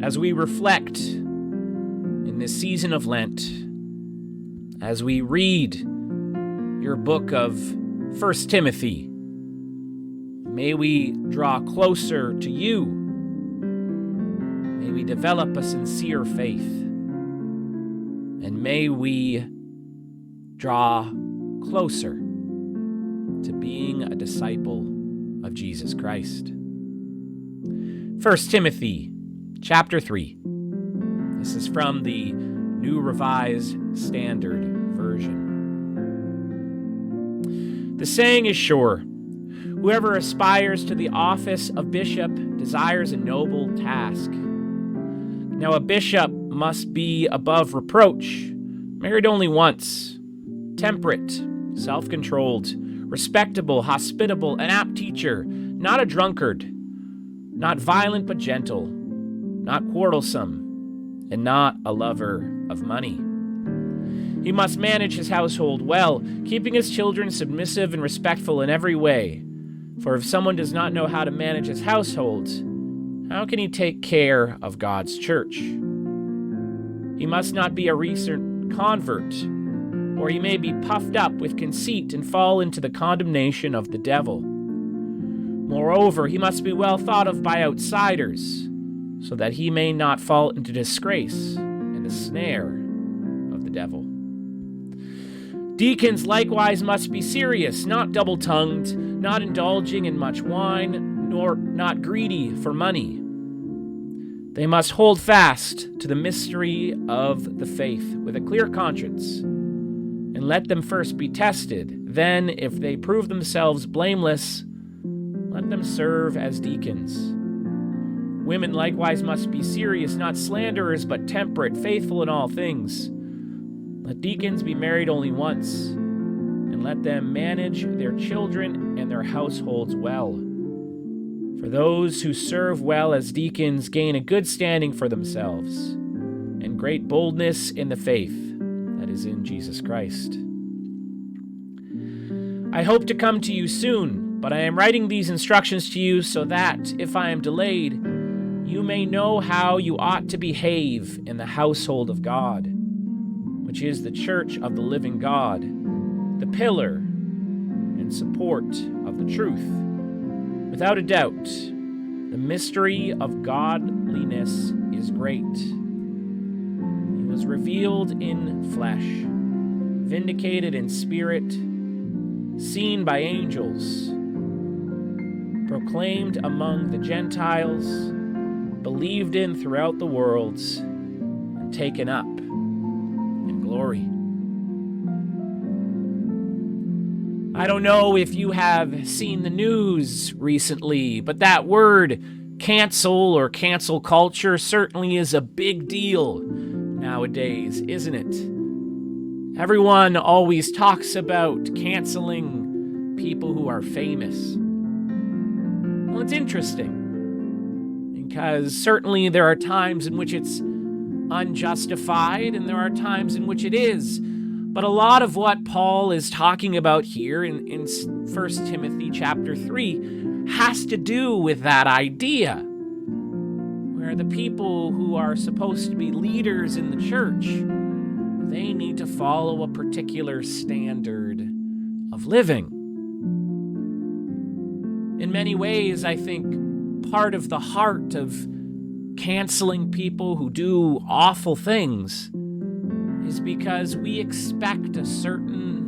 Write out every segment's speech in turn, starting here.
as we reflect in this season of Lent, as we read your book of 1 Timothy, may we draw closer to you. May we develop a sincere faith. And may we draw closer to being a disciple of Jesus Christ. 1 Timothy chapter 3. This is from the New Revised Standard Version. The saying is sure, whoever aspires to the office of bishop desires a noble task. Now a bishop must be above reproach, married only once, temperate, self-controlled, respectable, hospitable, an apt teacher, not a drunkard, not violent but gentle, not quarrelsome, and not a lover of money. He must manage his household well, keeping his children submissive and respectful in every way. For if someone does not know how to manage his household, how can he take care of God's church? He must not be a recent convert, or he may be puffed up with conceit and fall into the condemnation of the devil. Moreover, he must be well thought of by outsiders, so that he may not fall into disgrace and the snare of the devil. Deacons likewise must be serious, not double-tongued, not indulging in much wine, nor not greedy for money. They must hold fast to the mystery of the faith with a clear conscience, and let them first be tested. Then, if they prove themselves blameless, let them serve as deacons. Women likewise must be serious, not slanderers, but temperate, faithful in all things. Let deacons be married only once, and let them manage their children and their households well. For those who serve well as deacons gain a good standing for themselves, and great boldness in the faith that is in Jesus Christ. I hope to come to you soon, but I am writing these instructions to you so that, if I am delayed, you may know how you ought to behave in the household of God, which is the church of the living God, the pillar and support of the truth. Without a doubt, the mystery of godliness is great. He was revealed in flesh, vindicated in spirit, seen by angels, proclaimed among the Gentiles, believed in throughout the worlds, and taken up in glory. I don't know if you have seen the news recently, but that word cancel or cancel culture certainly is a big deal nowadays, isn't it? Everyone always talks about canceling people who are famous. Well, it's interesting because certainly there are times in which it's unjustified and there are times in which it is. But a lot of what Paul is talking about here in 1 Timothy chapter 3 has to do with that idea, where the people who are supposed to be leaders in the church, they need to follow a particular standard of living. In many ways, I think part of the heart of canceling people who do awful things is because we expect a certain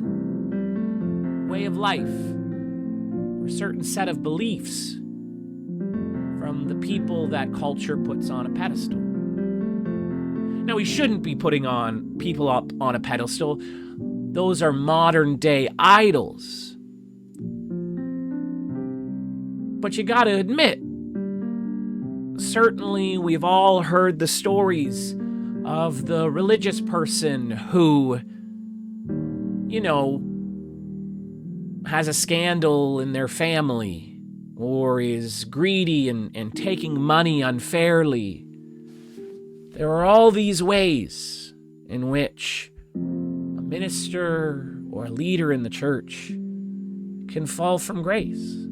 way of life or a certain set of beliefs from the people that culture puts on a pedestal. Now, we shouldn't be putting on people up on a pedestal. Those are modern day idols. But you gotta admit, certainly we've all heard the stories of the religious person who, has a scandal in their family or is greedy and taking money unfairly. There are all these ways in which a minister or a leader in the church can fall from grace.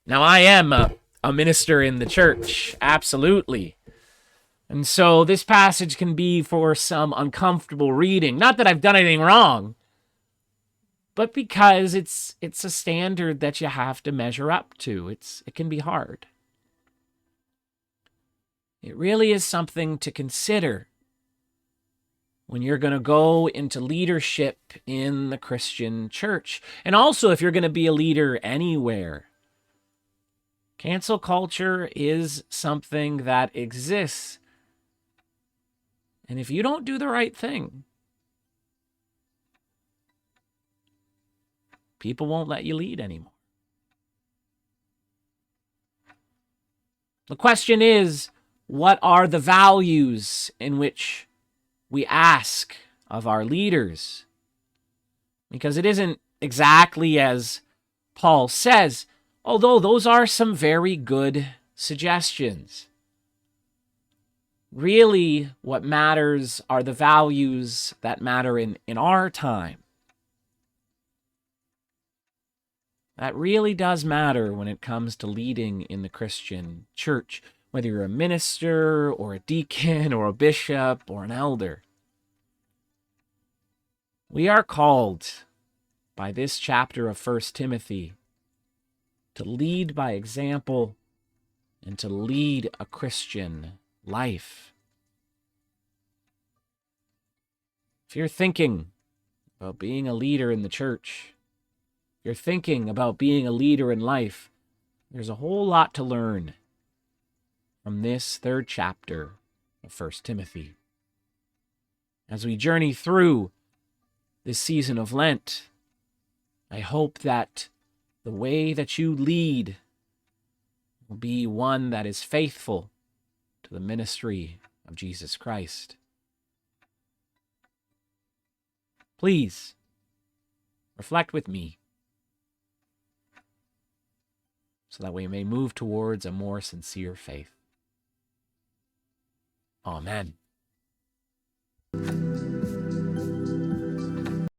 Now, I am a a minister in the church. Absolutely. And so this passage can be for some uncomfortable reading. Not that I've done anything wrong, but because it's a standard that you have to measure up to. It can be hard. It really is something to consider when you're going to go into leadership in the Christian church. And also if you're going to be a leader anywhere. Cancel culture is something that exists. And if you don't do the right thing, people won't let you lead anymore. The question is, what are the values in which we ask of our leaders? Because it isn't exactly as Paul says, although those are some very good suggestions. Really, what matters are the values that matter in our time. That really does matter when it comes to leading in the Christian church, whether you're a minister or a deacon or a bishop or an elder. We are called by this chapter of 1 Timothy to lead by example and to lead a Christian life. If you're thinking about being a leader in the church, if you're thinking about being a leader in life, there's a whole lot to learn from this third chapter of 1 Timothy. As we journey through this season of Lent, I hope that the way that you lead will be one that is faithful to the ministry of Jesus Christ. Please reflect with me so that we may move towards a more sincere faith. Amen.